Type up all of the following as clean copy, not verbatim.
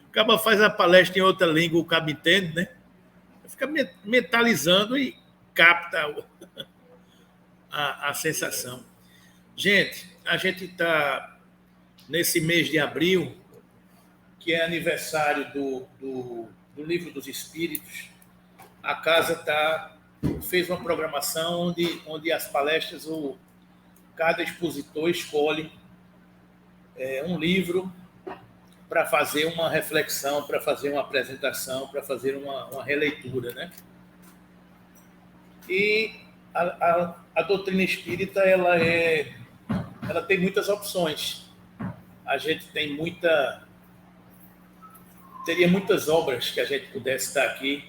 O cabo faz a palestra em outra língua, o cabo entende, né? Fica mentalizando e capta a sensação. Gente, a gente está nesse mês de abril, que é aniversário do Livro dos Espíritos. A casa fez uma programação onde as palestras, cada expositor escolhe um livro para fazer uma reflexão, para fazer uma apresentação, para fazer uma releitura, né? E a doutrina espírita ela tem muitas opções. A gente teria muitas obras que a gente pudesse estar aqui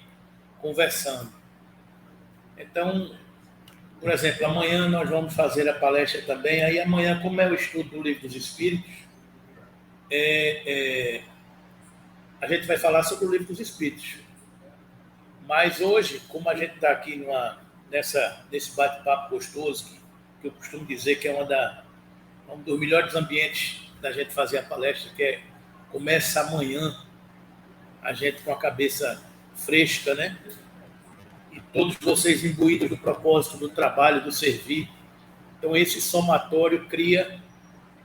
conversando. Então, por exemplo, amanhã nós vamos fazer a palestra também. Aí amanhã, como é o estudo do Livro dos Espíritos, a gente vai falar sobre o Livro dos Espíritos. Mas hoje, como a gente está aqui nesse bate-papo gostoso, que eu costumo dizer que é um dos melhores ambientes da gente fazer a palestra, que começa amanhã, a gente com a cabeça fresca, né? E todos vocês imbuídos do propósito, do trabalho, do servir. Então, esse somatório cria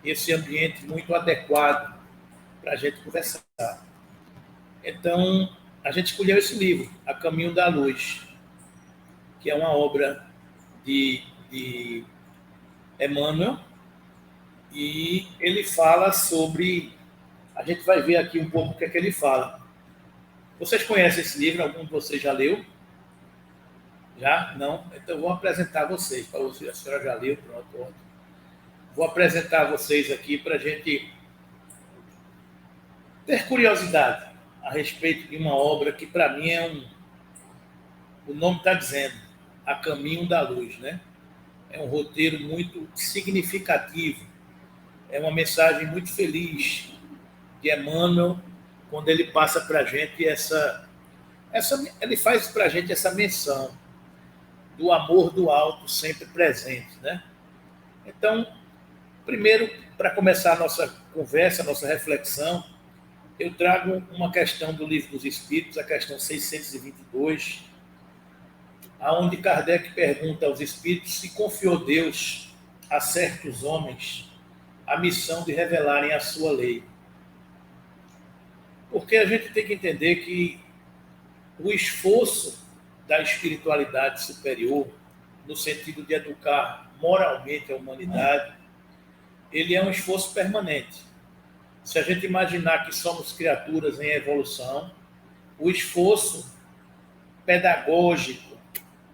esse ambiente muito adequado para a gente conversar. Então, a gente escolheu esse livro, A Caminho da Luz, que é uma obra de Emmanuel, e ele fala sobre... A gente vai ver aqui um pouco o que é que ele fala. Vocês conhecem esse livro? Algum de vocês já leu? Já? Não? Então, eu vou apresentar vocês. Para vocês. A senhora já leu? Pronto. Vou apresentar vocês aqui para a gente ter curiosidade a respeito de uma obra que, para mim, o nome está dizendo, A Caminho da Luz, né? É um roteiro muito significativo. É uma mensagem muito feliz de Emmanuel, quando ele passa para a gente ele faz para a gente essa menção do amor do alto sempre presente, né? Então, primeiro, para começar a nossa conversa, a nossa reflexão, eu trago uma questão do Livro dos Espíritos, a questão 622, onde Kardec pergunta aos espíritos se confiou Deus a certos homens a missão de revelarem a sua lei. Porque a gente tem que entender que o esforço da espiritualidade superior, no sentido de educar moralmente a humanidade, ele é um esforço permanente. Se a gente imaginar que somos criaturas em evolução, o esforço pedagógico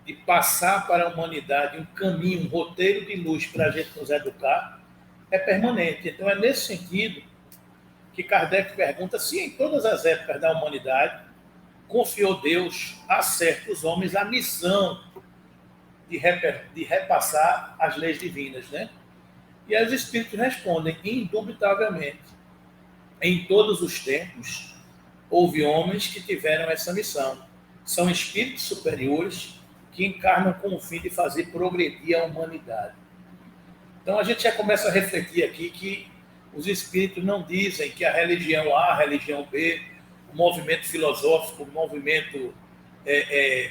de passar para a humanidade um caminho, um roteiro de luz para a gente nos educar, é permanente. Então, é nesse sentido que Kardec pergunta se em todas as épocas da humanidade confiou Deus a certos homens a missão de repassar as leis divinas, né? E aí os espíritos respondem, indubitavelmente, em todos os tempos, houve homens que tiveram essa missão. São espíritos superiores que encarnam com o fim de fazer progredir a humanidade. Então, a gente já começa a refletir aqui que os espíritos não dizem que a religião A, a religião B, o movimento filosófico, o movimento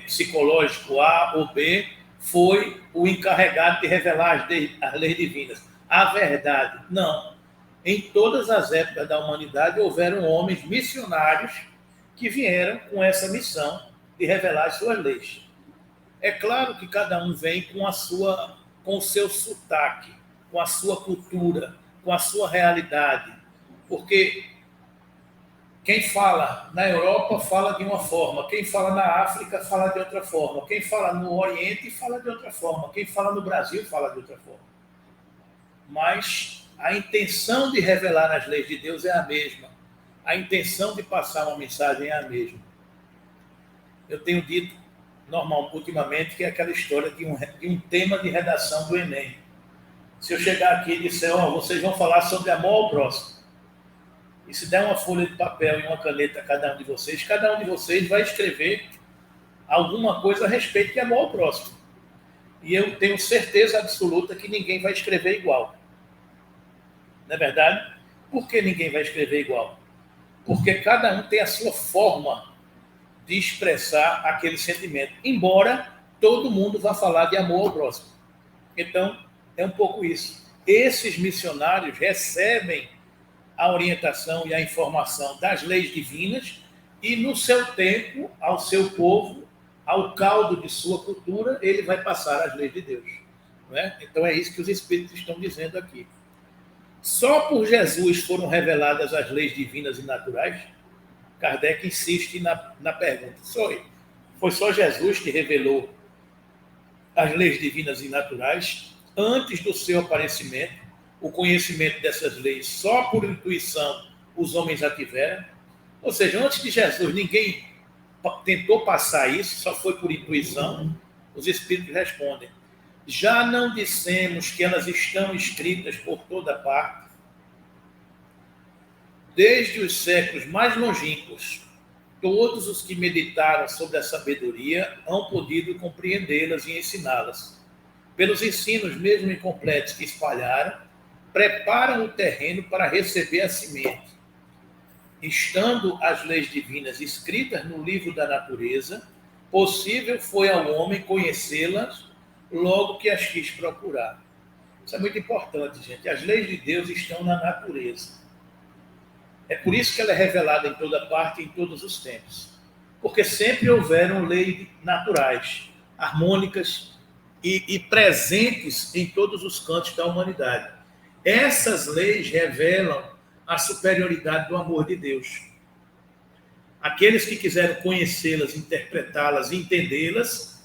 psicológico A ou B, foi o encarregado de revelar as leis divinas. A verdade, não. Em todas as épocas da humanidade, houveram homens missionários que vieram com essa missão de revelar as suas leis. É claro que cada um vem com o seu sotaque, com a sua cultura, com a sua realidade. Porque quem fala na Europa fala de uma forma, quem fala na África fala de outra forma, quem fala no Oriente fala de outra forma, quem fala no Brasil fala de outra forma. Mas a intenção de revelar as leis de Deus é a mesma. A intenção de passar uma mensagem é a mesma. Eu tenho dito, ultimamente, que é aquela história de um tema de redação do Enem. Se eu chegar aqui e disser, vocês vão falar sobre amor ao próximo, e se der uma folha de papel e uma caneta a cada um de vocês vai escrever alguma coisa a respeito de amor ao próximo. E eu tenho certeza absoluta que ninguém vai escrever igual. Não é verdade? Por que ninguém vai escrever igual? porque cada um tem a sua forma de expressar aquele sentimento, embora todo mundo vá falar de amor ao próximo. Então, é um pouco isso. Esses missionários recebem a orientação e a informação das leis divinas e, no seu tempo, ao seu povo, ao caldo de sua cultura, ele vai passar as leis de Deus. Não é? Então, é isso que os Espíritos estão dizendo aqui. Só por Jesus foram reveladas as leis divinas e naturais? Kardec insiste na pergunta. Foi só Jesus que revelou as leis divinas e naturais antes do seu aparecimento? O conhecimento dessas leis só por intuição os homens já tiveram? Ou seja, antes de Jesus ninguém tentou passar isso, só foi por intuição? Os Espíritos respondem: já não dissemos que elas estão escritas por toda parte? Desde os séculos mais longínquos, todos os que meditaram sobre a sabedoria hão podido compreendê-las e ensiná-las. Pelos ensinos mesmo incompletos que espalharam, preparam o terreno para receber a semente. Estando as leis divinas escritas no livro da natureza, possível foi ao homem conhecê-las logo que as quis procurar. Isso é muito importante, gente. As leis de Deus estão na natureza. É por isso que ela é revelada em toda parte, em todos os tempos. Porque sempre houveram leis naturais, harmônicas e presentes em todos os cantos da humanidade. Essas leis revelam a superioridade do amor de Deus. Aqueles que quiseram conhecê-las, interpretá-las e entendê-las,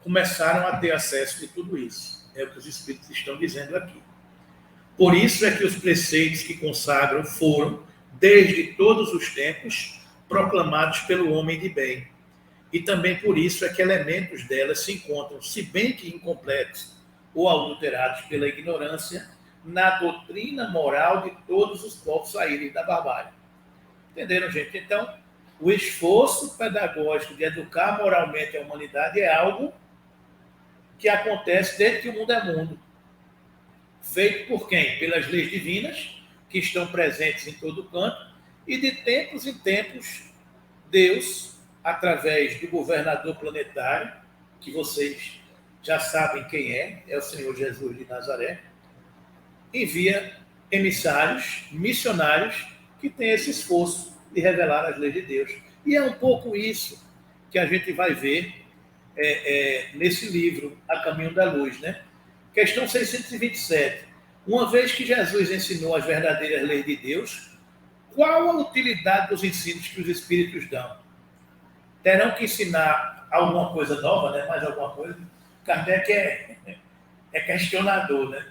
começaram a ter acesso de tudo isso. É o que os Espíritos estão dizendo aqui. Por isso é que os preceitos que consagram foram, desde todos os tempos, proclamados pelo homem de bem. E também por isso é que elementos delas se encontram, se bem que incompletos ou adulterados pela ignorância, na doutrina moral de todos os povos saírem da barbárie. Entenderam, gente? Então, o esforço pedagógico de educar moralmente a humanidade é algo que acontece desde que o mundo é mundo. Feito por quem? Pelas leis divinas, que estão presentes em todo canto, e de tempos em tempos, Deus, através do governador planetário, que vocês já sabem quem é o Senhor Jesus de Nazaré, envia emissários, missionários, que têm esse esforço de revelar as leis de Deus. E é um pouco isso que a gente vai ver nesse livro, A Caminho da Luz, né? Questão 627. Uma vez que Jesus ensinou as verdadeiras leis de Deus, qual a utilidade dos ensinos que os Espíritos dão? Terão que ensinar alguma coisa nova, né? Mais alguma coisa? Kardec é questionador, né?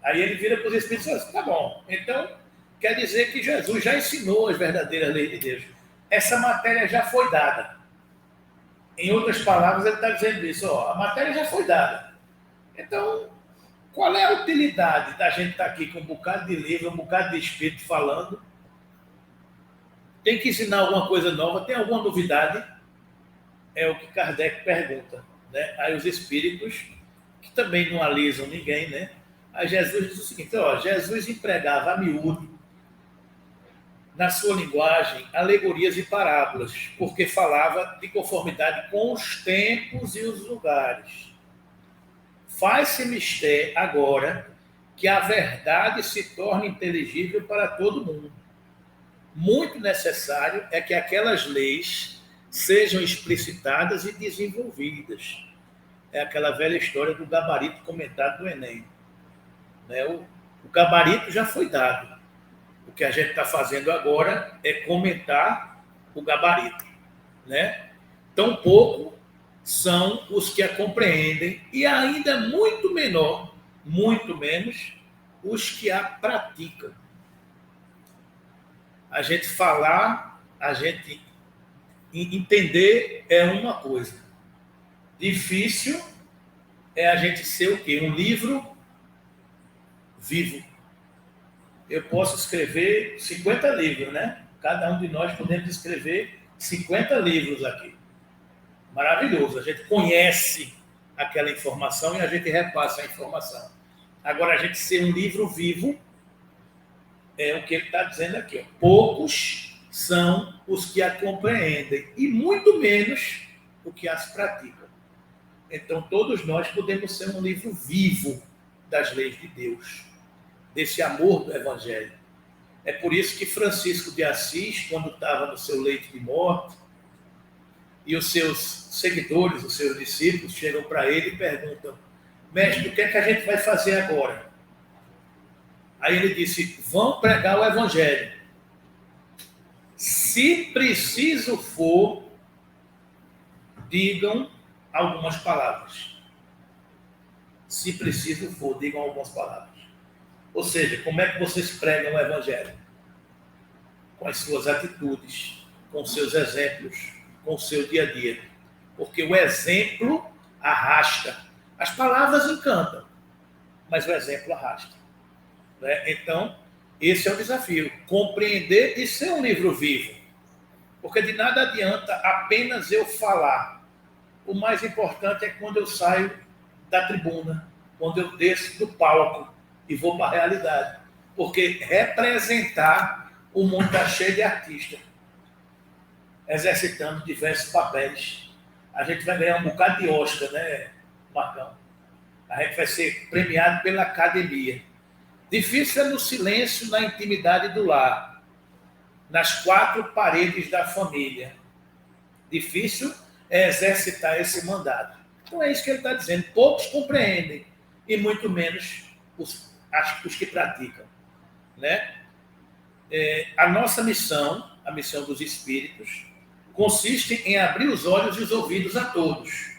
Aí ele vira para os Espíritos e diz: tá bom, então quer dizer que Jesus já ensinou as verdadeiras leis de Deus. Essa matéria já foi dada. Em outras palavras, ele está dizendo isso: a matéria já foi dada. Então, qual é a utilidade da gente estar aqui com um bocado de livro, um bocado de espírito falando? Tem que ensinar alguma coisa nova? Tem alguma novidade? É o que Kardec pergunta, né? Aí os espíritos, que também não alisam ninguém, né? Aí Jesus diz o seguinte: Jesus empregava a miúdo, na sua linguagem, alegorias e parábolas, porque falava de conformidade com os tempos e os lugares. Faz-se mister agora que a verdade se torne inteligível para todo mundo. Muito necessário é que aquelas leis sejam explicitadas e desenvolvidas. É aquela velha história do gabarito comentado do Enem. Né? O gabarito já foi dado. O que a gente está fazendo agora é comentar o gabarito. Né? Tampouco são os que a compreendem, e ainda muito menos, os que a praticam. A gente falar, a gente entender é uma coisa. Difícil é a gente ser o quê? Um livro vivo. Eu posso escrever 50 livros, né? Cada um de nós podemos escrever 50 livros aqui. Maravilhoso. A gente conhece aquela informação e a gente repassa a informação. Agora, a gente ser um livro vivo é o que ele está dizendo aqui. Poucos são os que a compreendem, e muito menos os que as praticam. Então, todos nós podemos ser um livro vivo das leis de Deus, desse amor do Evangelho. É por isso que Francisco de Assis, quando estava no seu leito de morte, e os seus seguidores, os seus discípulos, chegam para ele e perguntam: mestre, o que é que a gente vai fazer agora? Aí ele disse: vão pregar o Evangelho. Se preciso for, digam algumas palavras. Se preciso for, digam algumas palavras. Ou seja, como é que vocês pregam o Evangelho? Com as suas atitudes, com os seus exemplos, com o seu dia a dia. Porque o exemplo arrasta. As palavras encantam, mas o exemplo arrasta. Né? Então, esse é o desafio. Compreender e ser um livro vivo. Porque de nada adianta apenas eu falar. O mais importante é quando eu saio da tribuna, quando eu desço do palco e vou para a realidade. Porque representar o mundo está cheio de artistas, exercitando diversos papéis. A gente vai ganhar um bocado de Oscar, né, Marcão? A gente vai ser premiado pela academia. Difícil é no silêncio, na intimidade do lar, nas quatro paredes da família. Difícil é exercitar esse mandato. Então é isso que ele está dizendo. Poucos compreendem, e muito menos os que praticam. Né? A nossa missão, a missão dos espíritos, consiste em abrir os olhos e os ouvidos a todos,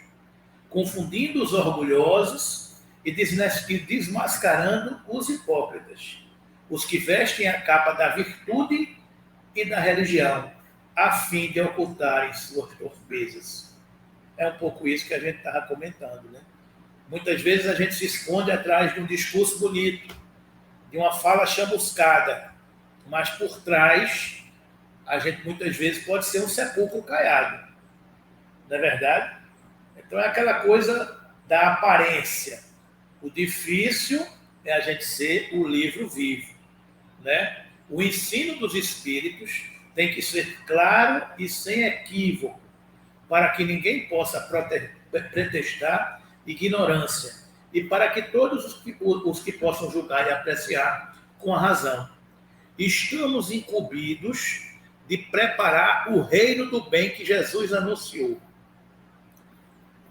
confundindo os orgulhosos e desmascarando os hipócritas, os que vestem a capa da virtude e da religião, a fim de ocultarem suas torpezas. É um pouco isso que a gente estava comentando, né? Muitas vezes a gente se esconde atrás de um discurso bonito, de uma fala chamuscada, mas por trás a gente muitas vezes pode ser um sepulcro caiado. Não é verdade? Então é aquela coisa da aparência. O difícil é a gente ser o livro vivo, né? O ensino dos espíritos tem que ser claro e sem equívoco, para que ninguém possa pretextar ignorância e para que todos os que possam julgar e apreciar com a razão. Estamos incumbidos de preparar o reino do bem que Jesus anunciou.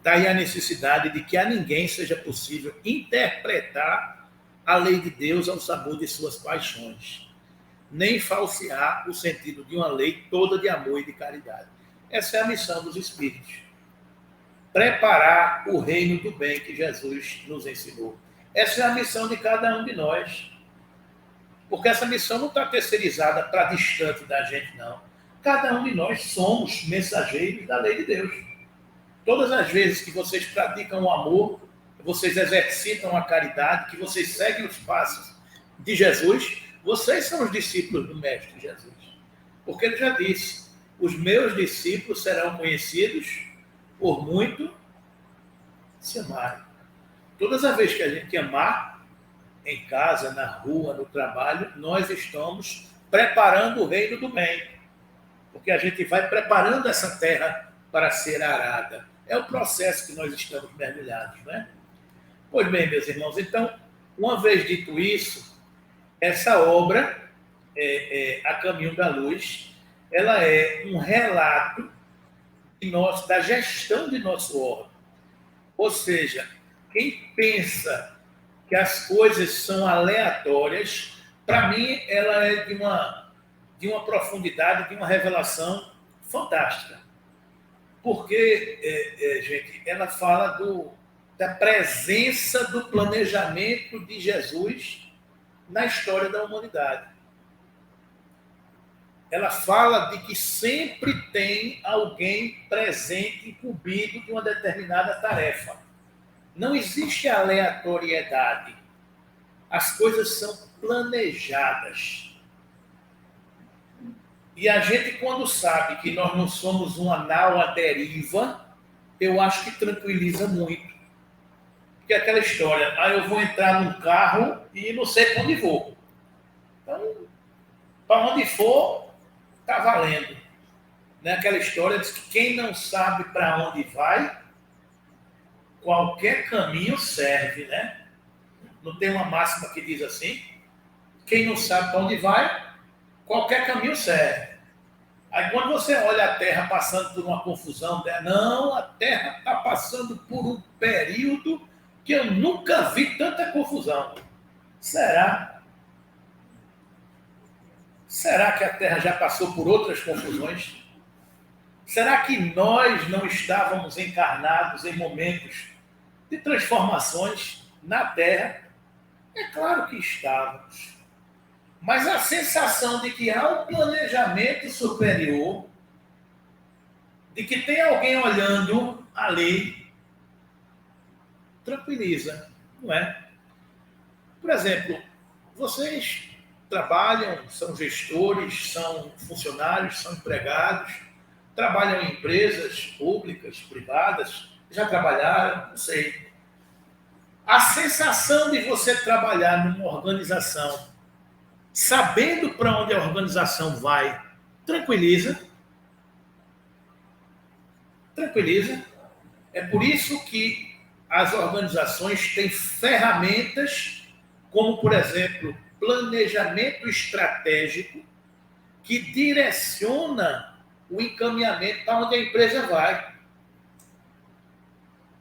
Daí a necessidade de que a ninguém seja possível interpretar a lei de Deus ao sabor de suas paixões, nem falsear o sentido de uma lei toda de amor e de caridade. Essa é a missão dos espíritos. Preparar o reino do bem que Jesus nos ensinou. Essa é a missão de cada um de nós. Porque essa missão não está terceirizada para distante da gente, não. Cada um de nós somos mensageiros da lei de Deus. Todas as vezes que vocês praticam o amor, vocês exercitam a caridade, que vocês seguem os passos de Jesus, vocês são os discípulos do Mestre Jesus. Porque ele já disse: os meus discípulos serão conhecidos por muito se amarem. Todas as vezes que a gente amar, em casa, na rua, no trabalho, nós estamos preparando o reino do bem. Porque a gente vai preparando essa terra para ser arada. É o processo que nós estamos mergulhados, né? Pois bem, meus irmãos, então, uma vez dito isso, essa obra, A Caminho da Luz, ela é um relato da gestão de nosso órgão. Ou seja, quem pensa que as coisas são aleatórias, para mim, ela é de uma profundidade, de uma revelação fantástica. Porque, gente, ela fala da presença do planejamento de Jesus na história da humanidade. Ela fala de que sempre tem alguém presente, incumbido de uma determinada tarefa. Não existe aleatoriedade. As coisas são planejadas. E a gente, quando sabe que nós não somos uma nau à deriva, eu acho que tranquiliza muito. Porque é aquela história: eu vou entrar num carro e não sei para onde vou. Então, para onde for, está valendo. Né? Aquela história diz que quem não sabe para onde vai, qualquer caminho serve, né? Não tem uma máxima que diz assim? Quem não sabe para onde vai, qualquer caminho serve. Aí quando você olha a Terra passando por uma confusão, não, a Terra está passando por um período que eu nunca vi tanta confusão. Será? Será que a Terra já passou por outras confusões? Será que nós não estávamos encarnados em momentos de transformações na Terra? É claro que estávamos. Mas a sensação de que há um planejamento superior, de que tem alguém olhando ali, tranquiliza, não é? Por exemplo, vocês trabalham, são gestores, são funcionários, são empregados, trabalham em empresas públicas, privadas, já trabalharam, não sei. A sensação de você trabalhar numa organização, sabendo para onde a organização vai, tranquiliza. Tranquiliza. É por isso que as organizações têm ferramentas como, por exemplo, planejamento estratégico, que direciona o encaminhamento para onde a empresa vai.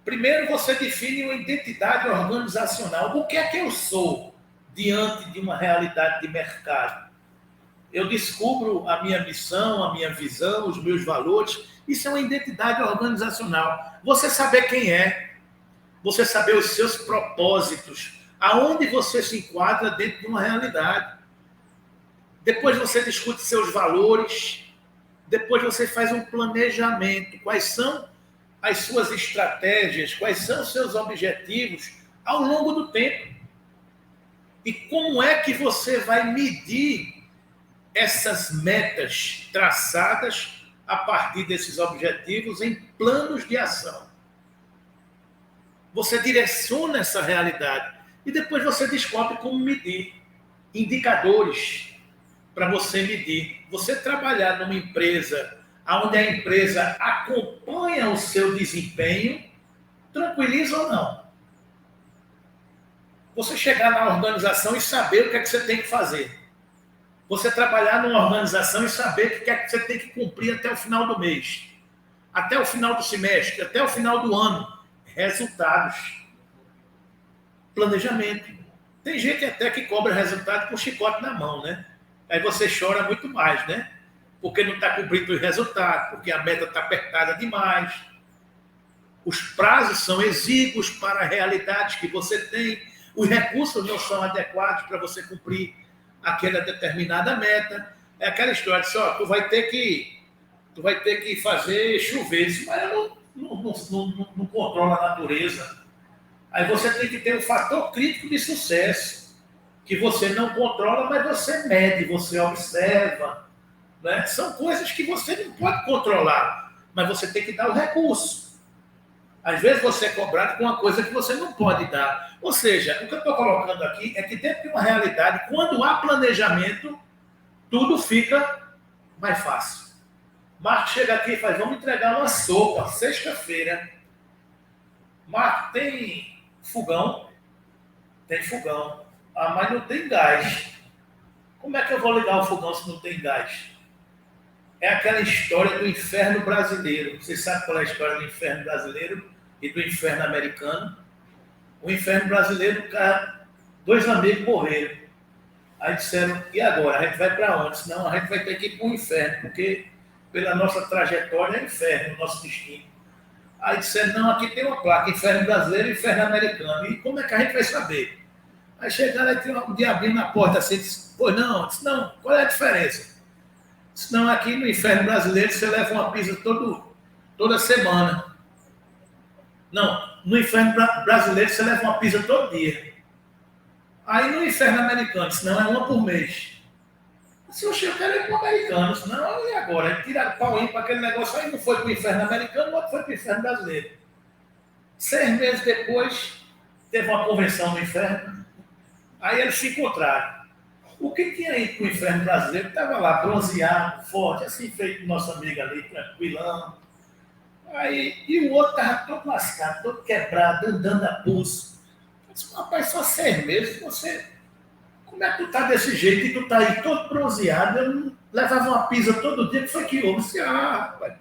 Primeiro, você define uma identidade organizacional. O que é que eu sou diante de uma realidade de mercado? Eu descubro a minha missão, a minha visão, os meus valores. Isso é uma identidade organizacional. Você saber quem é, você saber os seus propósitos, aonde você se enquadra dentro de uma realidade. Depois você discute seus valores, depois você faz um planejamento. Quais são as suas estratégias, quais são os seus objetivos ao longo do tempo. E como é que você vai medir essas metas traçadas a partir desses objetivos em planos de ação? Você direciona essa realidade e depois você descobre como medir indicadores para você medir. Você trabalhar numa empresa onde a empresa acompanha o seu desempenho, tranquiliza ou não? Você chegar na organização e saber o que é que você tem que fazer. Você trabalhar numa organização e saber o que é que você tem que cumprir até o final do mês, até o final do semestre, até o final do ano. Resultados. Planejamento. Tem gente até que cobra resultado com chicote na mão, né? Aí você chora muito mais, né? Porque não está cumprindo os resultados, porque a meta está apertada demais. Os prazos são exíguos para a realidade que você tem. Os recursos não são adequados para você cumprir aquela determinada meta. É aquela história de só, tu vai ter que fazer chover. Mas eu não controla a natureza. Aí você tem que ter um fator crítico de sucesso, que você não controla, mas você mede, você observa. Né? São coisas que você não pode controlar, mas você tem que dar o recurso. Às vezes você é cobrado com uma coisa que você não pode dar. Ou seja, o que eu estou colocando aqui é que dentro de uma realidade, quando há planejamento, tudo fica mais fácil. Marco chega aqui e faz, vamos entregar uma sopa, sexta-feira. Marco, tem fogão? Tem fogão. Ah, mas não tem gás. Como é que eu vou ligar o fogão se não tem gás? É aquela história do inferno brasileiro. Você sabe qual é a história do inferno brasileiro e do inferno americano? O inferno brasileiro, dois amigos morreram. Aí disseram, e agora? A gente vai para onde? Senão a gente vai ter que ir para o inferno, porque pela nossa trajetória é inferno, o nosso destino. Aí disseram, não, aqui tem uma placa, inferno brasileiro e inferno americano. E como é que a gente vai saber? Aí chegaram e tinha um diabinho na porta assim, disse, pois não, disse, não, qual é a diferença? Disse, não, aqui no inferno brasileiro você leva uma pizza toda semana. Não, no inferno brasileiro você leva uma pizza todo dia. Aí no inferno americano, disse, não, é uma por mês. Se eu quero ir para o americano, disse, não, e agora? Tiraram pau para aquele negócio, aí não foi para o inferno americano, o outro foi para o inferno brasileiro. 6 meses depois, teve uma convenção no inferno, aí eles se encontraram. O que tinha aí com o inferno brasileiro? Estava lá, bronzeado, forte, assim, feito nosso amigo ali, tranquilão. Aí, e o outro estava todo lascado, todo quebrado, andando a pulso. Eu disse, rapaz, só 6 meses, você... Como é que tu tá desse jeito e tu tá aí todo bronzeado? Eu não levava uma pizza todo dia, que foi que houve? Disse, rapaz,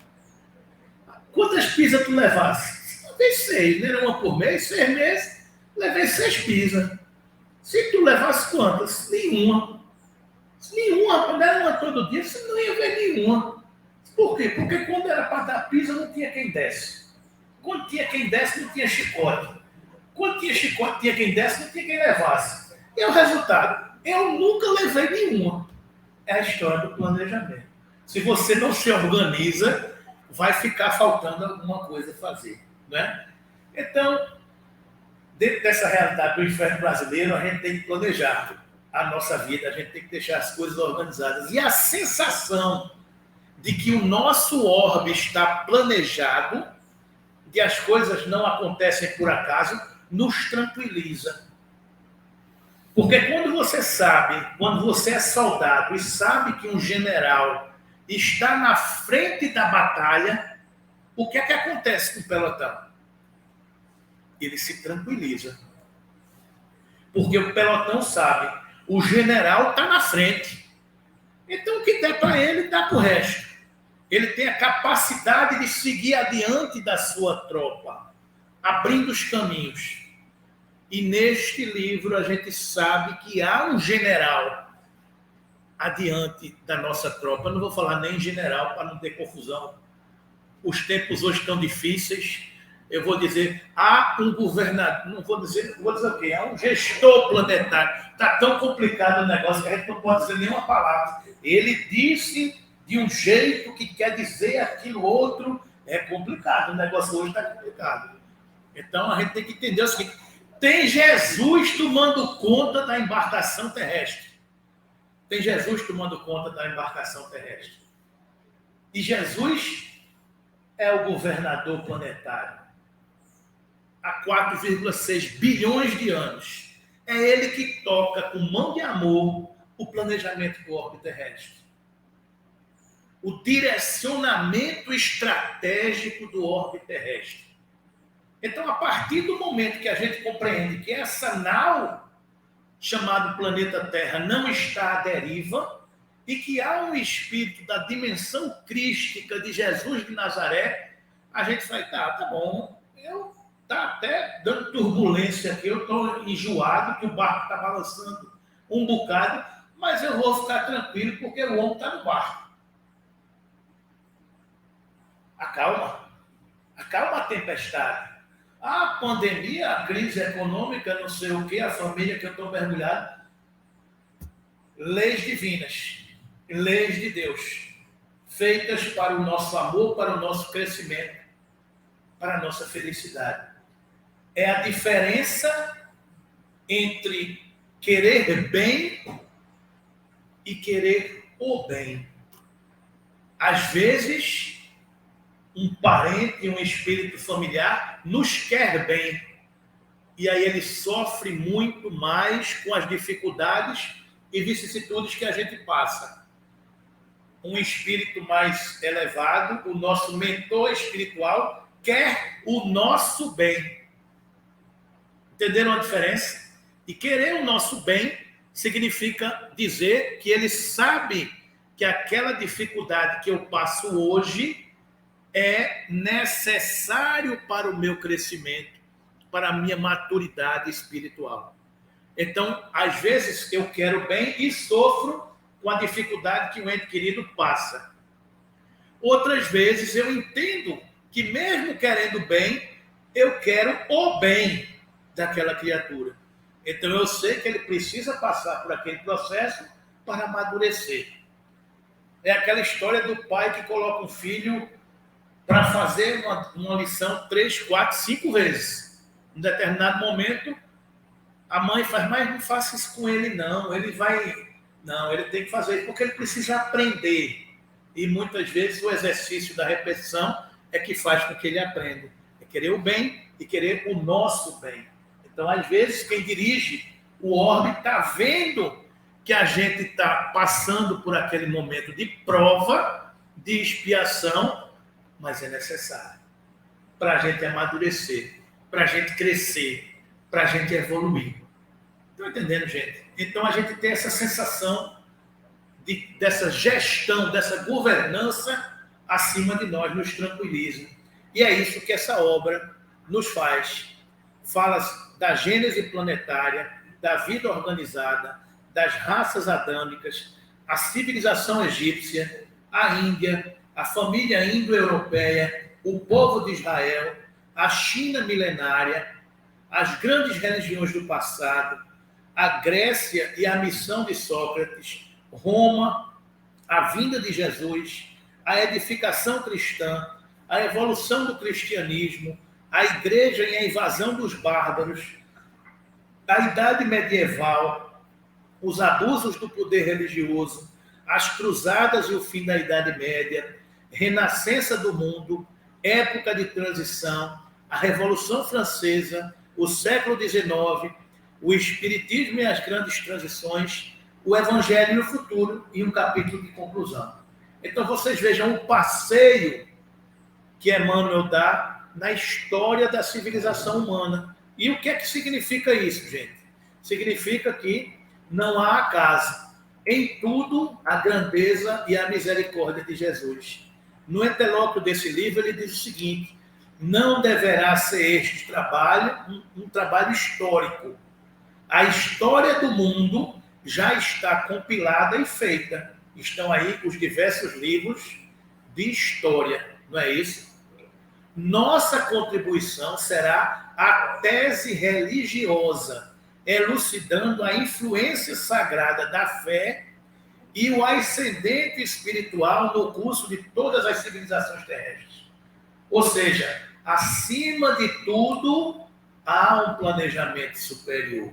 quantas pizzas tu levasse? Talvez 6, né? Era uma por mês, 6 meses, levei 6 pizzas. Se tu levasse quantas? Nenhuma. Nenhuma, quando era uma todo dia, você não ia ver nenhuma. Por quê? Porque quando era para dar pizza, não tinha quem desse. Quando tinha quem desse, não tinha chicote. Quando tinha chicote, tinha quem desse, não tinha quem levasse. E o resultado? Eu nunca levei nenhuma. É a história do planejamento. Se você não se organiza, vai ficar faltando alguma coisa a fazer. Né? Então, dentro dessa realidade do inferno brasileiro, a gente tem que planejar a nossa vida, a gente tem que deixar as coisas organizadas. E a sensação de que o nosso orbe está planejado, de as coisas não acontecem por acaso, nos tranquiliza. Porque quando você sabe, quando você é soldado e sabe que um general está na frente da batalha, o que é que acontece com o pelotão? Ele se tranquiliza. Porque o pelotão sabe, o general está na frente. Então, o que der para ele, dá para o resto. Ele tem a capacidade de seguir adiante da sua tropa, abrindo os caminhos. E neste livro a gente sabe que há um general adiante da nossa tropa. Eu não vou falar nem general para não ter confusão. Os tempos hoje estão difíceis. Eu vou dizer, há um governador, não vou dizer o quê? Há um gestor planetário. Está tão complicado o negócio que a gente não pode dizer nenhuma palavra. Ele disse de um jeito que quer dizer aquilo outro. É complicado, o negócio hoje está complicado. Então a gente tem que entender o seguinte: tem Jesus tomando conta da embarcação terrestre. Tem Jesus tomando conta da embarcação terrestre. E Jesus é o governador planetário. Há 4,6 bilhões de anos. É ele que toca com mão de amor o planejamento do orbe terrestre. O direcionamento estratégico do orbe terrestre. Então, a partir do momento que a gente compreende que essa nau, chamada planeta Terra, não está à deriva, e que há um espírito da dimensão crística de Jesus de Nazaré, a gente vai, tá bom, tá até dando turbulência aqui, eu estou enjoado, que o barco está balançando um bocado, mas eu vou ficar tranquilo, porque o homem está no barco. Acalma a tempestade. A pandemia, a crise econômica, não sei o que, a família que eu estou mergulhado. Leis divinas, leis de Deus, feitas para o nosso amor, para o nosso crescimento, para a nossa felicidade. É a diferença entre querer bem e querer o bem. Às vezes, um parente, um espírito familiar nos quer bem. E aí ele sofre muito mais com as dificuldades e vicissitudes que a gente passa. Um espírito mais elevado, o nosso mentor espiritual, quer o nosso bem. Entenderam a diferença? E querer o nosso bem significa dizer que ele sabe que aquela dificuldade que eu passo hoje é necessário para o meu crescimento, para a minha maturidade espiritual. Então, às vezes, eu quero bem e sofro com a dificuldade que o ente querido passa. Outras vezes, eu entendo que mesmo querendo bem, eu quero o bem daquela criatura. Então, eu sei que ele precisa passar por aquele processo para amadurecer. É aquela história do pai que coloca um filho para fazer uma lição 3, 4, 5 vezes. Em determinado momento, a mãe faz, mas não faça isso com ele, não. Ele vai... Não, ele tem que fazer isso porque ele precisa aprender. E muitas vezes o exercício da repetição é que faz com que ele aprenda. É querer o bem e querer o nosso bem. Então, às vezes, quem dirige o orbe está vendo que a gente está passando por aquele momento de prova, de expiação, mas é necessário para a gente amadurecer, para a gente crescer, para a gente evoluir. Estão entendendo, gente? Então a gente tem essa sensação dessa gestão, dessa governança acima de nós, nos tranquiliza. E é isso que essa obra nos faz. Fala da gênese planetária, da vida organizada, das raças adâmicas, a civilização egípcia, a Índia, a família indo-europeia, o povo de Israel, a China milenária, as grandes religiões do passado, a Grécia e a missão de Sócrates, Roma, a vinda de Jesus, a edificação cristã, a evolução do cristianismo, a igreja e a invasão dos bárbaros, a idade medieval, os abusos do poder religioso, as cruzadas e o fim da Idade Média, renascença do mundo, época de transição, a Revolução Francesa, o século XIX, o Espiritismo e as grandes transições, o Evangelho e o futuro, e um capítulo de conclusão. Então, vocês vejam o passeio que Emmanuel dá na história da civilização humana. E o que é que significa isso, gente? Significa que não há acaso. Em tudo, a grandeza e a misericórdia de Jesus. No entelóquio desse livro, ele diz o seguinte: não deverá ser este trabalho um trabalho histórico. A história do mundo já está compilada e feita. Estão aí os diversos livros de história, não é isso? Nossa contribuição será a tese religiosa, elucidando a influência sagrada da fé e o ascendente espiritual no curso de todas as civilizações terrestres. Ou seja, acima de tudo, há um planejamento superior.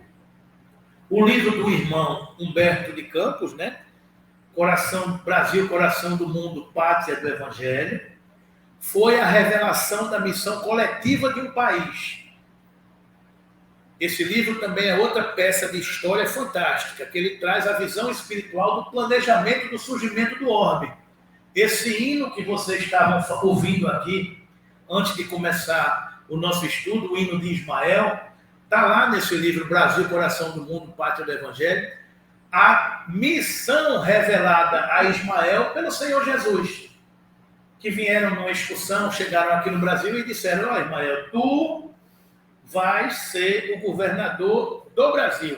O livro do irmão Humberto de Campos, né? Brasil, Coração do Mundo, Pátria do Evangelho, foi a revelação da missão coletiva de um país. Esse livro também é outra peça de história fantástica, que ele traz a visão espiritual do planejamento do surgimento do orbe. Esse hino que vocês estavam ouvindo aqui, antes de começar o nosso estudo, o hino de Ismael, está lá nesse livro Brasil, Coração do Mundo, Pátria do Evangelho, a missão revelada a Ismael pelo Senhor Jesus, que vieram numa excursão, chegaram aqui no Brasil e disseram: ó, Ismael, tu vais ser o governador do Brasil,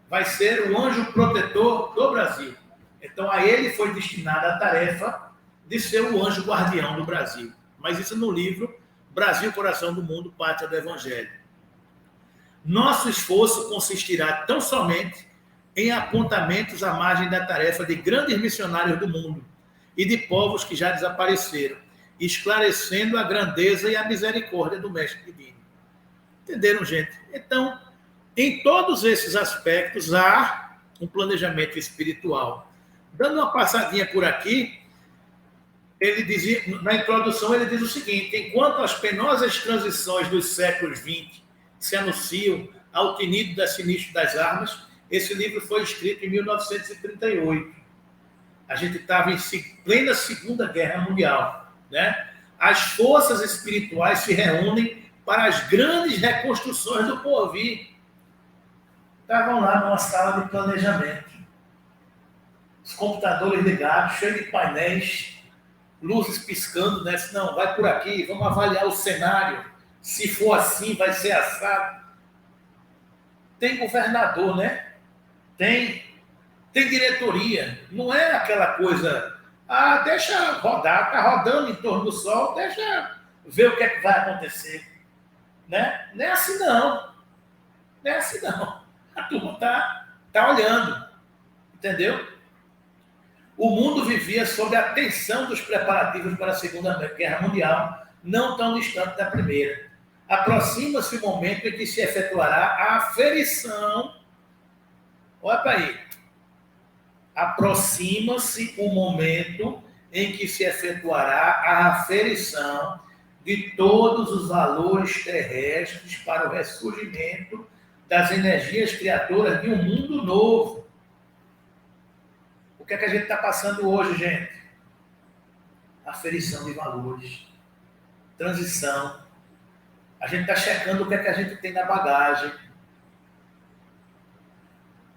vai ser o anjo protetor do Brasil. Então a ele foi destinada a tarefa de ser o anjo guardião do Brasil. Mas isso no livro Brasil, Coração do Mundo, Pátria do Evangelho. Nosso esforço consistirá tão somente em apontamentos à margem da tarefa de grandes missionários do mundo e de povos que já desapareceram, esclarecendo a grandeza e a misericórdia do Mestre Divino. Entenderam, gente? Então, em todos esses aspectos, há um planejamento espiritual. Dando uma passadinha por aqui, ele dizia, na introdução, ele diz o seguinte: enquanto as penosas transições dos séculos XX se anunciam ao tinido da sinistro das armas, esse livro foi escrito em 1938. A gente estava em plena Segunda Guerra Mundial, né? As forças espirituais se reúnem para as grandes reconstruções do porvir. Estavam lá numa sala de planejamento. Os computadores ligados, cheios de painéis, luzes piscando, né? Não, vai por aqui, vamos avaliar o cenário. Se for assim, vai ser assado. Tem governador, né? Tem diretoria. Não é aquela coisa, deixa rodar, está rodando em torno do sol, deixa ver o que é que vai acontecer. Né? Não é assim, não. Não é assim, não. A turma tá olhando. Entendeu? O mundo vivia sob a tensão dos preparativos para a Segunda Guerra Mundial, não tão distante da Primeira. Aproxima-se o momento em que se efetuará a aferição. Olha para aí. Aproxima-se o momento em que se efetuará a aferição de todos os valores terrestres para o ressurgimento das energias criadoras de um mundo novo. que é que a gente está passando hoje, gente? Aferição de valores, transição. A gente está checando o que é que a gente tem na bagagem.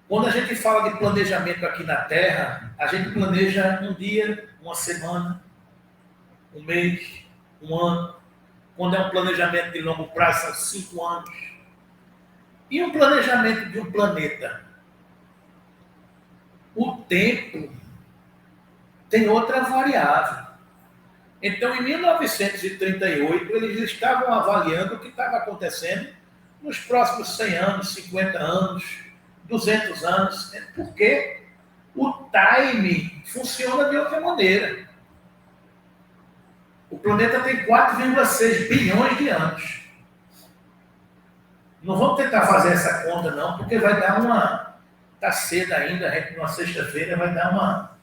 Quando a gente fala de planejamento aqui na Terra, a gente planeja um dia, uma semana, um mês, um ano. Quando é um planejamento de longo prazo, são 5 anos. E um planejamento de um planeta? O tempo tem outra variável. Então, em 1938, eles estavam avaliando o que estava acontecendo nos próximos 100 anos, 50 anos, 200 anos, porque o time funciona de outra maneira. O planeta tem 4,6 bilhões de anos. Não vamos tentar fazer essa conta, não, porque vai dar uma... Está cedo ainda, numa sexta-feira, vai dar uma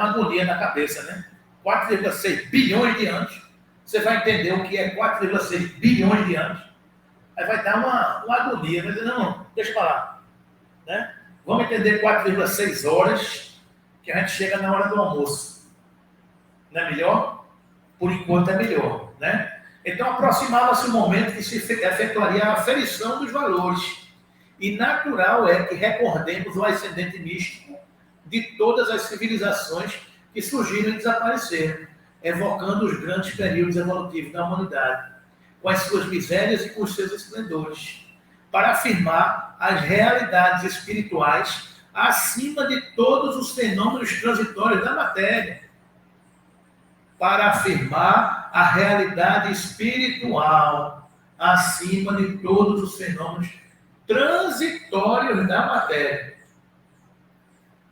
agonia na cabeça, né? 4,6 bilhões de anos. Você vai entender o que é 4,6 bilhões de anos. Aí vai dar uma agonia. Vai dizer, não, deixa eu falar. Né? Vamos entender 4,6 horas, que a gente chega na hora do almoço. Não é melhor? Por enquanto é melhor. Né? Então aproximava-se o momento que se efetuaria a aferição dos valores. E natural é que recordemos o ascendente místico de todas as civilizações que surgiram e desapareceram, evocando os grandes períodos evolutivos da humanidade, com as suas misérias e com os seus esplendores, para afirmar as realidades espirituais acima de todos os fenômenos transitórios da matéria. Para afirmar a realidade espiritual acima de todos os fenômenos transitórios da matéria.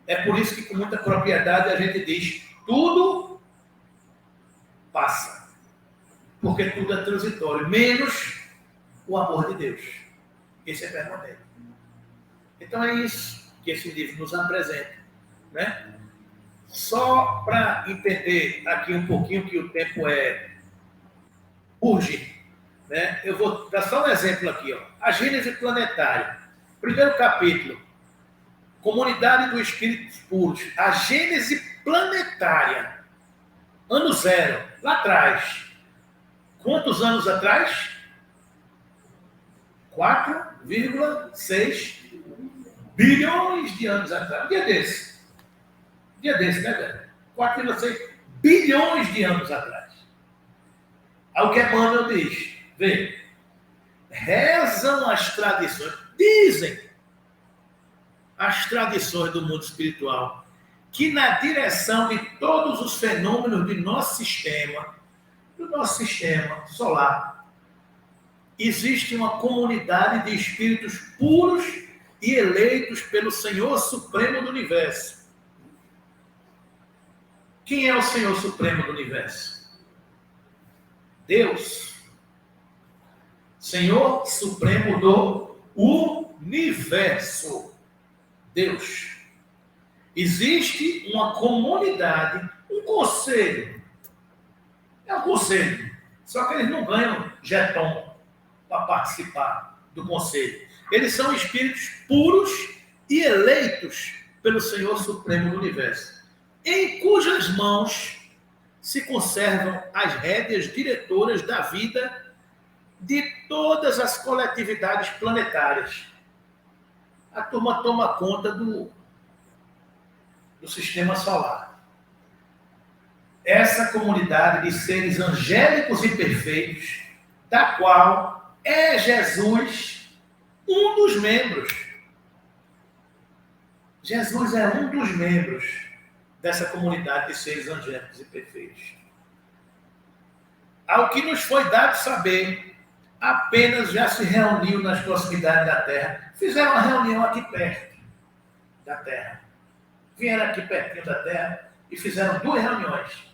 É por isso que, com muita propriedade, a gente diz: tudo passa. Porque tudo é transitório, menos o amor de Deus. Esse é permanente. Então é isso que esse livro nos apresenta. Né? Só para entender aqui um pouquinho que o tempo urge, né? Eu vou dar só um exemplo aqui. Ó. A Gênese planetária. Primeiro capítulo. Comunidade dos Espíritos Puros. A Gênese planetária. Ano 0. Lá atrás. Quantos anos atrás? 4,6 bilhões de anos atrás. Dia desse, né, velho? 4,6 bilhões de anos atrás. Aí o que Emmanuel diz? Vê. Rezam as tradições. Dizem as tradições do mundo espiritual, que na direção de todos os fenômenos do nosso sistema solar, existe uma comunidade de espíritos puros e eleitos pelo Senhor Supremo do Universo. Quem é o Senhor Supremo do Universo? Deus. Senhor Supremo do Universo. Deus. Existe uma comunidade, um conselho. É um conselho. Só que eles não ganham jeton para participar do conselho. Eles são espíritos puros e eleitos pelo Senhor Supremo do Universo, em cujas mãos se conservam as rédeas diretoras da vida de todas as coletividades planetárias. A turma toma conta do sistema solar. Essa comunidade de seres angélicos e perfeitos, da qual é Jesus um dos membros. Jesus é um dos membros dessa comunidade de seres angélicos e perfeitos. Ao que nos foi dado saber, apenas já se reuniu nas proximidades da Terra. Fizeram uma reunião aqui perto da Terra. Vieram aqui pertinho da Terra e fizeram 2 reuniões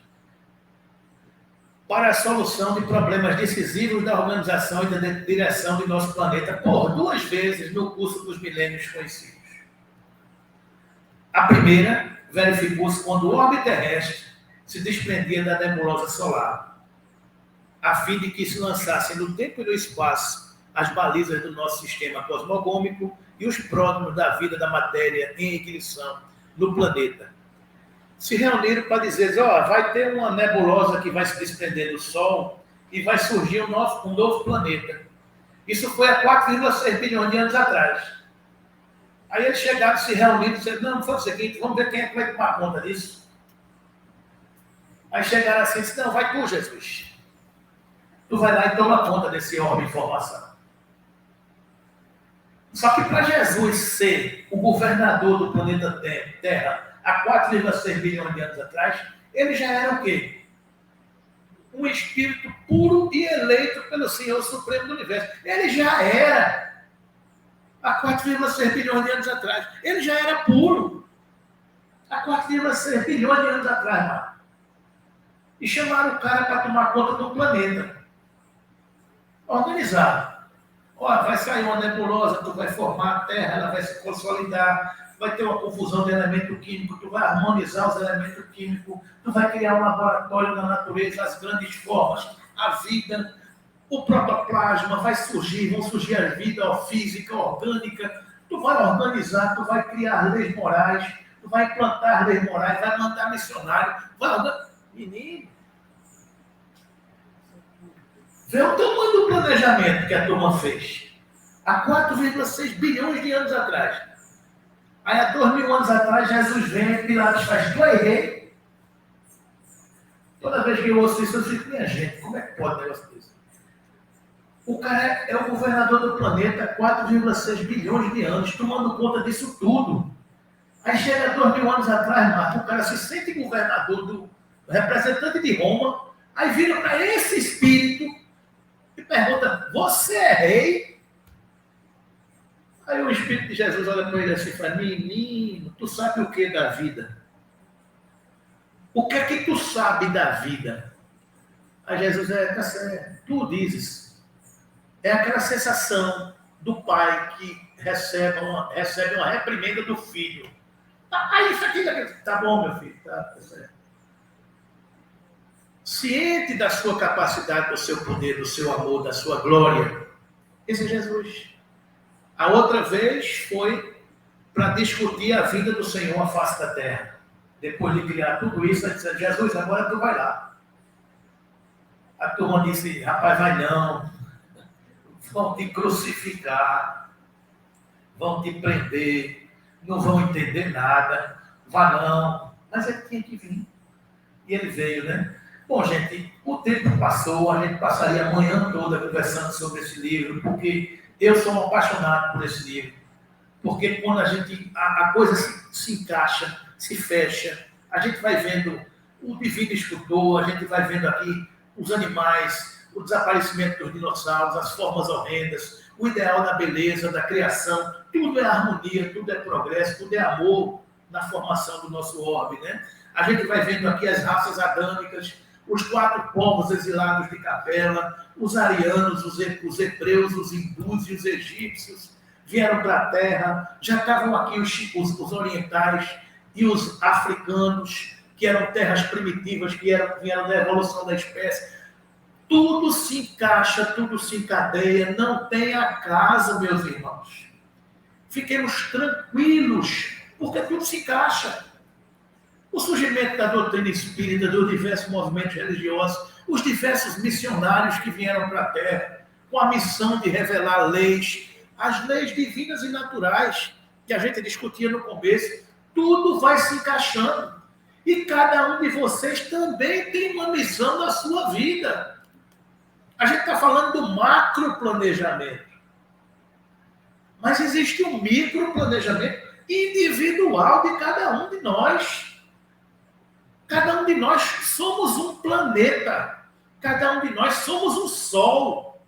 para a solução de problemas decisivos da organização e da direção de nosso planeta por 2 vezes no curso dos milênios conhecidos. A primeira verificou-se quando o orbe terrestre se desprendia da nebulosa solar, a fim de que se lançassem no tempo e no espaço as balizas do nosso sistema cosmogômico e os pródromos da vida da matéria em equilibração no planeta. Se reuniram para dizer, vai ter uma nebulosa que vai se desprender do Sol e vai surgir um novo planeta. Isso foi há 4,6 bilhões de anos atrás. Aí eles chegaram, se reuniram e disseram, não, foi o seguinte, vamos ver quem é que vai tomar conta disso. Aí chegaram assim e disseram, não, vai tu, Jesus. Tu vai lá e toma conta desse orbe de informação. Só que para Jesus ser o governador do planeta Terra há 4,6 bilhões de anos atrás, ele já era o quê? Um espírito puro e eleito pelo Senhor Supremo do Universo. Ele já era, há 4,6 bilhões de anos atrás. Ele já era puro. Há 4,6 bilhões de anos atrás, mano. E chamaram o cara para tomar conta do planeta. Organizado. Vai sair uma nebulosa, tu vai formar a Terra, ela vai se consolidar, vai ter uma confusão de elemento químico, tu vai harmonizar os elementos químicos, tu vai criar um laboratório na natureza, as grandes formas, a vida, o protoplasma vai surgir, vão surgir a vida física, orgânica, tu vai organizar, tu vai criar leis morais, tu vai implantar leis morais, vai mandar missionário, menino, vê o tamanho do planejamento que a turma fez. Há 4,6 bilhões de anos atrás. Aí há 2.000 anos atrás, Jesus vem e Pilatos faz, tu é rei. Toda vez que eu ouço isso, eu digo, minha gente, como é que pode um negócio desse? O cara é o governador do planeta há 4,6 bilhões de anos, tomando conta disso tudo. Aí chega 2.000 anos atrás, Marco, o cara se sente governador do representante de Roma, aí vira para esse espírito e pergunta, você é rei? Aí o Espírito de Jesus olha para ele assim e fala, menino, tu sabe o que da vida? O que é que tu sabe da vida? Aí Jesus tá certo, tu dizes. É aquela sensação do pai que recebe uma reprimenda do filho. Isso aqui, tá bom, meu filho, tá certo. Ciente da sua capacidade, do seu poder, do seu amor, da sua glória. Esse é Jesus. A outra vez foi para discutir a vida do Senhor à face da terra. Depois de criar tudo isso, ele disse, Jesus, agora tu vai lá. A turma disse, rapaz, vai não. Vão te crucificar. Vão te prender. Não vão entender nada. Vá não. Mas ele tinha que vir. E ele veio, né? Bom, gente, o tempo passou, a gente passaria a manhã toda conversando sobre esse livro, porque eu sou um apaixonado por esse livro. Porque quando a coisa se encaixa, se fecha, a gente vai vendo o divino escultor, a gente vai vendo aqui os animais, o desaparecimento dos dinossauros, as formas horrendas, o ideal da beleza, da criação, tudo é harmonia, tudo é progresso, tudo é amor na formação do nosso orbe, né? A gente vai vendo aqui as raças adâmicas, os 4 povos exilados de Capela, os arianos, os hebreus, os hindus e os egípcios vieram para a terra, já estavam aqui os orientais e os africanos, que eram terras primitivas, que vieram da evolução da espécie. Tudo se encaixa, tudo se encadeia, não tem acaso, meus irmãos. Fiquemos tranquilos, porque tudo se encaixa. O surgimento da doutrina espírita, dos diversos movimentos religiosos, os diversos missionários que vieram para a Terra, com a missão de revelar leis, as leis divinas e naturais, que a gente discutia no começo, tudo vai se encaixando. E cada um de vocês também tem uma missão na sua vida. A gente está falando do macroplanejamento. Mas existe um microplanejamento individual de cada um de nós. Cada um de nós somos um planeta. Cada um de nós somos um sol.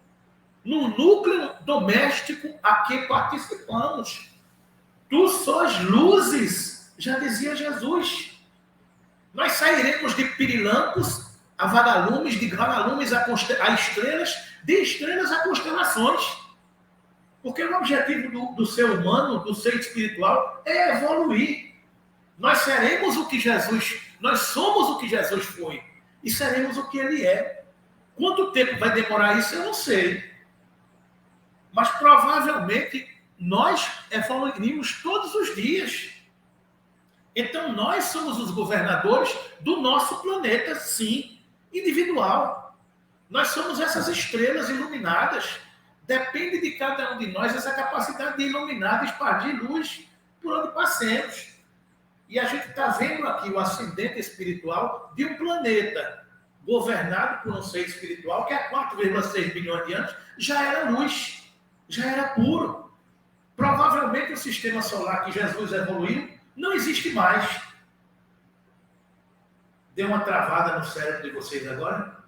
No núcleo doméstico a que participamos. Tu sois luzes, já dizia Jesus. Nós sairemos de pirilampos a vagalumes, de vagalumes a estrelas, de estrelas a constelações. Porque o objetivo do ser humano, do ser espiritual, é evoluir. Nós seremos o que Jesus, nós somos o que Jesus foi. E seremos o que ele é. Quanto tempo vai demorar isso, eu não sei. Mas provavelmente nós evoluiremos todos os dias. Então, nós somos os governadores do nosso planeta, sim, individual. Nós somos essas estrelas iluminadas. Depende de cada um de nós essa capacidade de iluminar, de expandir luz por onde passemos. E a gente está vendo aqui o ascendente espiritual de um planeta governado por um ser espiritual que há 4,6 bilhões de anos já era luz, já era puro. Provavelmente o sistema solar que Jesus evoluiu não existe mais. Deu uma travada no cérebro de vocês agora?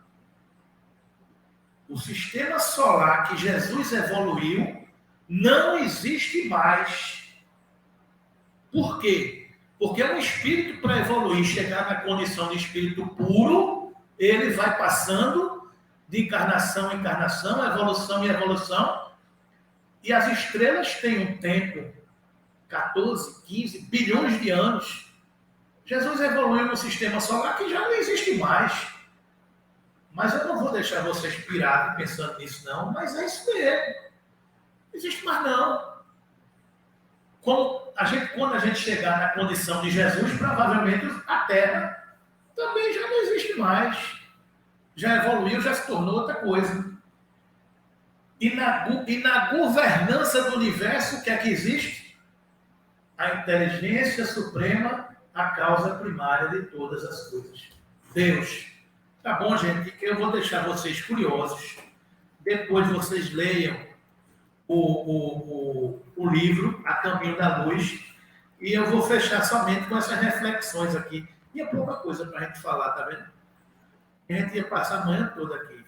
O sistema solar que Jesus evoluiu não existe mais. Por quê? Porque um espírito, para evoluir, chegar na condição de espírito puro, ele vai passando de encarnação em encarnação, evolução em evolução, e as estrelas têm um tempo, 14, 15 bilhões de anos. Jesus evoluiu no sistema solar que já não existe mais. Mas eu não vou deixar vocês pirados pensando nisso, não. Mas é isso mesmo. Não existe mais, não. Quando a gente chegar na condição de Jesus, provavelmente a Terra também já não existe mais. Já evoluiu, já se tornou outra coisa. E na governança do universo, o que é que existe? A inteligência suprema, a causa primária de todas as coisas. Deus. Tá bom, gente? Eu vou deixar vocês curiosos. Depois vocês leiam o livro A Caminho da Luz. E eu vou fechar somente com essas reflexões aqui. E é pouca coisa para a gente falar, tá vendo? A gente ia passar a manhã toda aqui.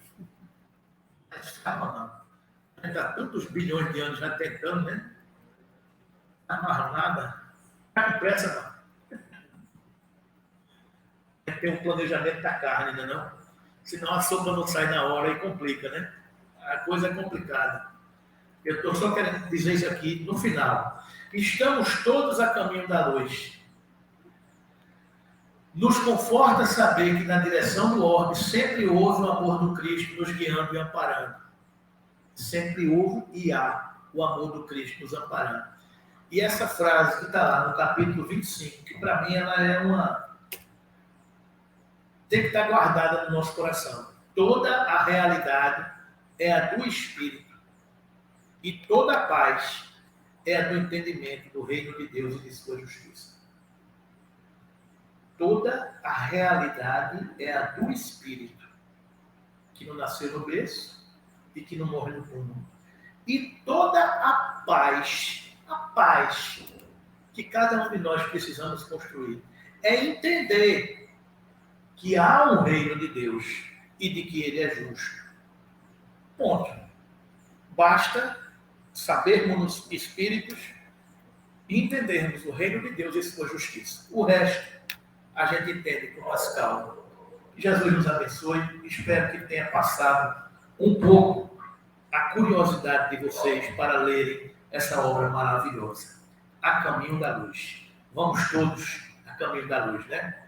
Mas calma, não. A gente há tantos bilhões de anos já tentando, né? Não amarra nada. Está com pressa, não. Tem um planejamento da carne, ainda não? Senão a sopa não sai na hora e complica, né? A coisa é complicada. Eu estou só querendo dizer isso aqui no final. Estamos todos a caminho da luz. Nos conforta saber que na direção do orbe sempre houve o amor do Cristo nos guiando e amparando. Sempre houve e há o amor do Cristo nos amparando. E essa frase que está lá no capítulo 25, que para mim ela é uma... tem que estar guardada no nosso coração. Toda a realidade é a do Espírito. E toda a paz é a do entendimento do reino de Deus e de sua justiça. Toda a realidade é a do Espírito, que não nasceu no berço e que não morre no túmulo. E toda a paz que cada um de nós precisamos construir, é entender que há um reino de Deus e de que ele é justo. Ponto. Basta sabermos espíritos e entendermos o reino de Deus e sua justiça. O resto a gente entende com mais calma. Jesus nos abençoe. Espero que tenha passado um pouco a curiosidade de vocês para lerem essa obra maravilhosa. A Caminho da Luz. Vamos todos a caminho da luz, né?